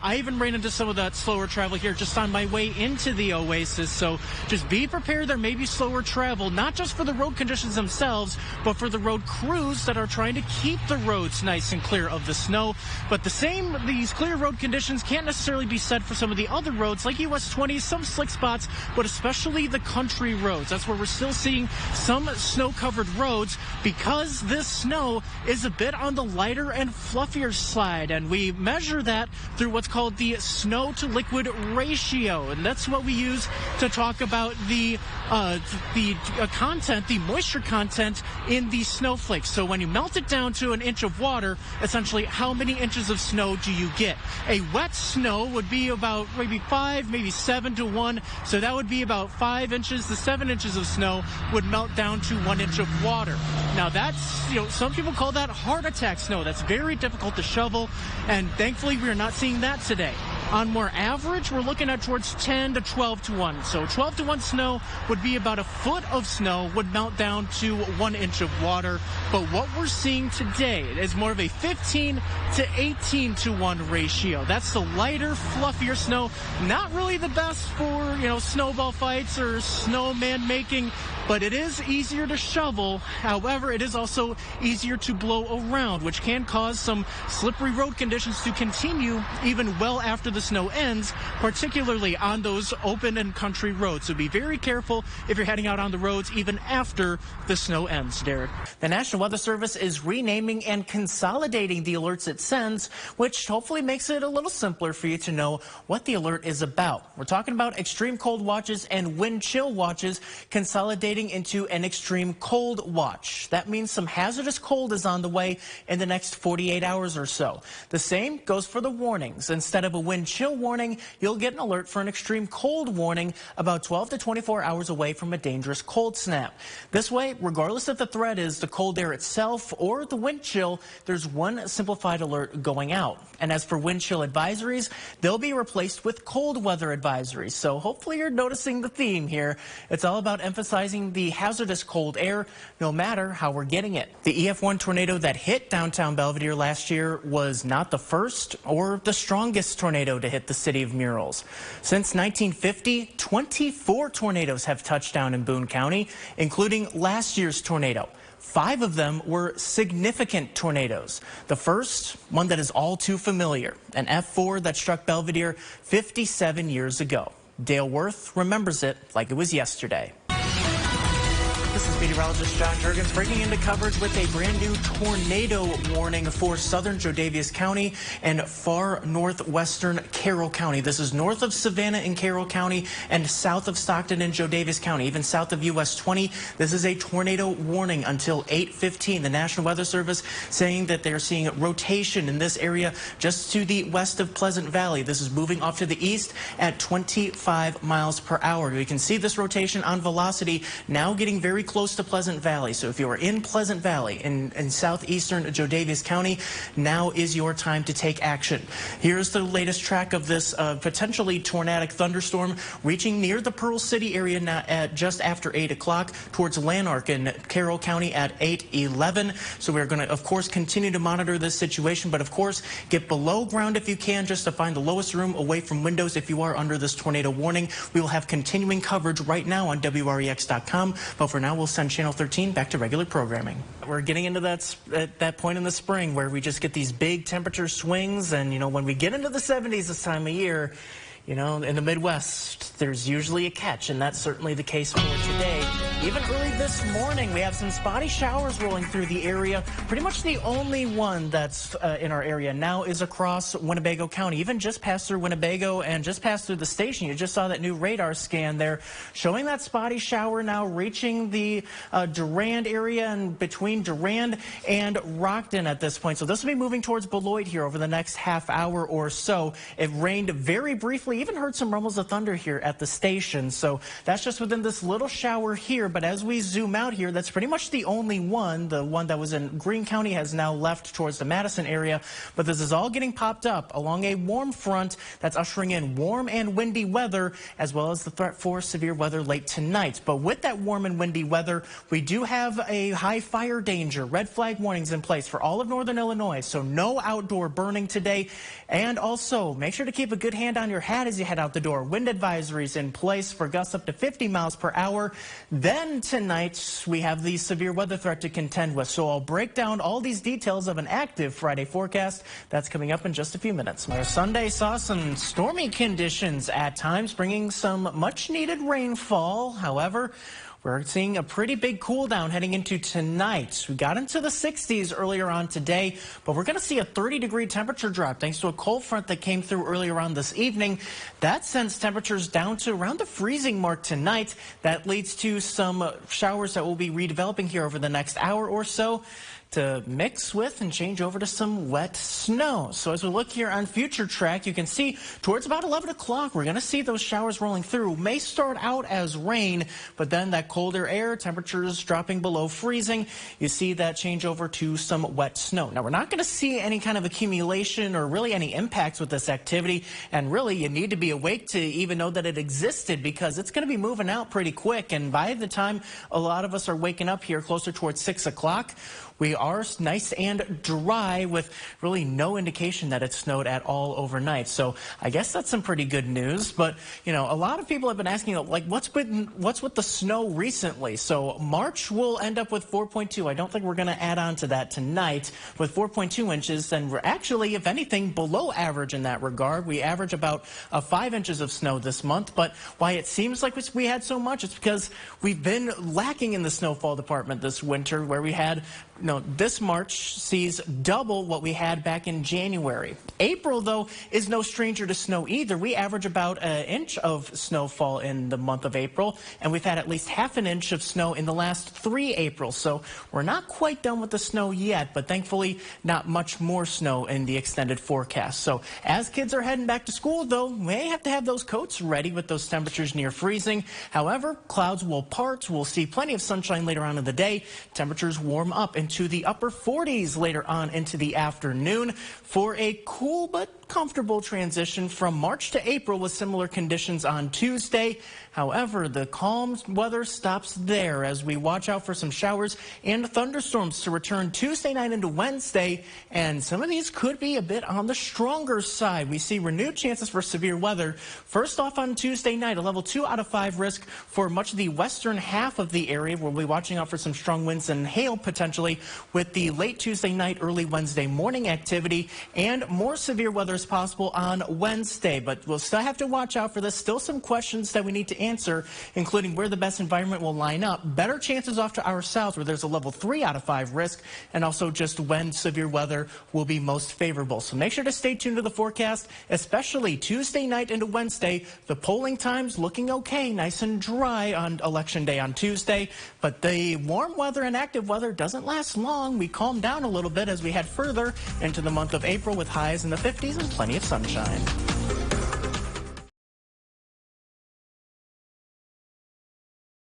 I even ran into some of that slower travel here just on my way into the oasis. So just be prepared. There may be slower travel, not just for the road conditions themselves, but for the road crews that are trying to keep the roads nice and clear of the snow. But these clear road conditions can't necessarily be said for some of the other roads like US 20, some slick spots, but especially the country roads. That's where we're still seeing some snow-covered roads because this snow is a bit on the lighter and fluffier side. And we measure that through what's called the snow to liquid ratio, and that's what we use to talk about the moisture content in the snowflakes. So when you melt it down to an inch of water, essentially how many inches of snow do you get? A wet snow would be about maybe 5, maybe 7 to 1. So that would be about 5 inches to 7 inches of snow would melt down to 1 inch of water. Now that's, some people call that heart attack snow. That's very difficult to shovel, and thankfully we are not seeing that today. On more average, we're looking at towards 10 to 12 to 1. So 12 to 1 snow would be about a foot of snow would melt down to 1 inch of water. But what we're seeing today is more of a 15 to 18 to 1 ratio. That's the lighter, fluffier snow. Not really the best for, snowball fights or snowman making, but it is easier to shovel. However, it is also easier to blow around, which can cause some slippery road conditions to continue even well after the snow ends, particularly on those open and country roads. So be very careful if you're heading out on the roads even after the snow ends, Derek. The National Weather Service is renaming and consolidating the alerts it sends, which hopefully makes it a little simpler for you to know what the alert is about. We're talking about extreme cold watches and wind chill watches consolidating into an extreme cold watch. That means some hazardous cold is on the way in the next 48 hours or so. The same goes for the warnings. Instead of a wind chill warning, you'll get an alert for an extreme cold warning about 12 to 24 hours away from a dangerous cold snap. This way, regardless if the threat is the cold air itself or the wind chill, there's one simplified alert going out. And as for wind chill advisories, they'll be replaced with cold weather advisories. So hopefully you're noticing the theme here. It's all about emphasizing the hazardous cold air, no matter how we're getting it. The EF1 tornado that hit downtown Belvedere last year was not the first or the strongest tornado to hit the city of Murals. Since 1950, 24 tornadoes have touched down in Boone County, including last year's tornado. 5 of them were significant tornadoes. The first, one that is all too familiar, an F4 that struck Belvedere 57 years ago. Dale Worth remembers it like it was yesterday. This is meteorologist John Jurgens breaking into coverage with a brand new tornado warning for southern Jodaviess County and far northwestern Carroll County. This is north of Savannah in Carroll County and south of Stockton in Jodaviess County, even south of US 20. This is a tornado warning until 8:15. The National Weather Service saying that they're seeing rotation in this area just to the west of Pleasant Valley. This is moving off to the east at 25 miles per hour. You can see this rotation on velocity now getting very close to Pleasant Valley. So if you are in Pleasant Valley in southeastern Jodaviess County, now is your time to take action. Here's the latest track of this potentially tornadic thunderstorm reaching near the Pearl City area now at just after 8 o'clock towards Lanark in Carroll County at 8:11. So we're going to, of course, continue to monitor this situation, but of course, get below ground if you can just to find the lowest room away from windows if you are under this tornado warning. We will have continuing coverage right now on WREX.com, but for now, we'll send Channel 13 back to regular programming. We're getting into that point in the spring where we just get these big temperature swings, and when we get into the 70s this time of year, in the Midwest, there's usually a catch, and that's certainly the case for today. Even early this morning, we have some spotty showers rolling through the area. Pretty much the only one that's in our area now is across Winnebago County, even just passed through Winnebago and just passed through the station. You just saw that new radar scan there showing that spotty shower now reaching the Durand area and between Durand and Rockton at this point. So this will be moving towards Beloit here over the next half hour or so. It rained very briefly, even heard some rumbles of thunder here at the station. So that's just within this little shower here. but as we zoom out here, that's pretty much the only one. The one that was in Greene County has now left towards the Madison area, but this is all getting popped up along a warm front that's ushering in warm and windy weather, as well as the threat for severe weather late tonight. But with that warm and windy weather, we do have a high fire danger, red flag warnings in place for all of northern Illinois, so no outdoor burning today. And also, make sure to keep a good hand on your hat as you head out the door. Wind advisories in place for gusts up to 50 miles per hour. Then tonight, we have the severe weather threat to contend with. So I'll break down all these details of an active Friday forecast. That's coming up in just a few minutes. Our Sunday saw some stormy conditions at times, bringing some much needed rainfall. However, we're seeing a pretty big cool down heading into tonight. We got into the 60s earlier on today, but we're going to see a 30-degree temperature drop thanks to a cold front that came through earlier on this evening. That sends temperatures down to around the freezing mark tonight. That leads to some showers that will be redeveloping here over the next hour or so, to mix with and change over to some wet snow. So as we look here on future track, you can see towards about 11 o'clock, we're going to see those showers rolling through. May start out as rain, but then that colder air, temperatures dropping below freezing, you see that change over to some wet snow. Now, we're not going to see any kind of accumulation or really any impacts with this activity, and really you need to be awake to even know that it existed, because it's going to be moving out pretty quick. And by the time a lot of us are waking up here closer towards 6 o'clock, we are nice and dry with really no indication that it snowed at all overnight. So I guess that's some pretty good news. But, you know, a lot of people have been asking, like, what's with the snow recently? So March will end up with 4.2. I don't think we're going to add on to that tonight with 4.2 inches. And we're actually, if anything, below average in that regard. We average about 5 inches of snow this month. But why it seems like we had so much, it's because we've been lacking in the snowfall department this winter, where we had, this March sees double what we had back in January. April, though, is no stranger to snow either. We average about an inch of snowfall in the month of April, and we've had at least half an inch of snow in the last 3 Aprils. So we're not quite done with the snow yet, but thankfully not much more snow in the extended forecast. So as kids are heading back to school, though, we may have to have those coats ready with those temperatures near freezing. However, clouds will part. We'll see plenty of sunshine later on in the day. Temperatures warm up into the upper 40s later on into the afternoon for a cool but comfortable transition from March to April with similar conditions on Tuesday. However, the calm weather stops there as we watch out for some showers and thunderstorms to return Tuesday night into Wednesday, and some of these could be a bit on the stronger side. We see renewed chances for severe weather. First off on Tuesday night, a level 2 out of 5 risk for much of the western half of the area. We'll be watching out for some strong winds and hail potentially with the late Tuesday night, early Wednesday morning activity, and more severe weather is possible on Wednesday. But we'll still have to watch out for this. Still some questions that we need to answer, including where the best environment will line up. Better chances off to our south, where there's a level 3 out of 5 risk, and also just when severe weather will be most favorable. So make sure to stay tuned to the forecast, especially Tuesday night into Wednesday. The polling times looking okay, nice and dry on Election Day on Tuesday, but the warm weather and active weather doesn't last long. We calm down a little bit as we head further into the month of April with highs in the 50s and plenty of sunshine.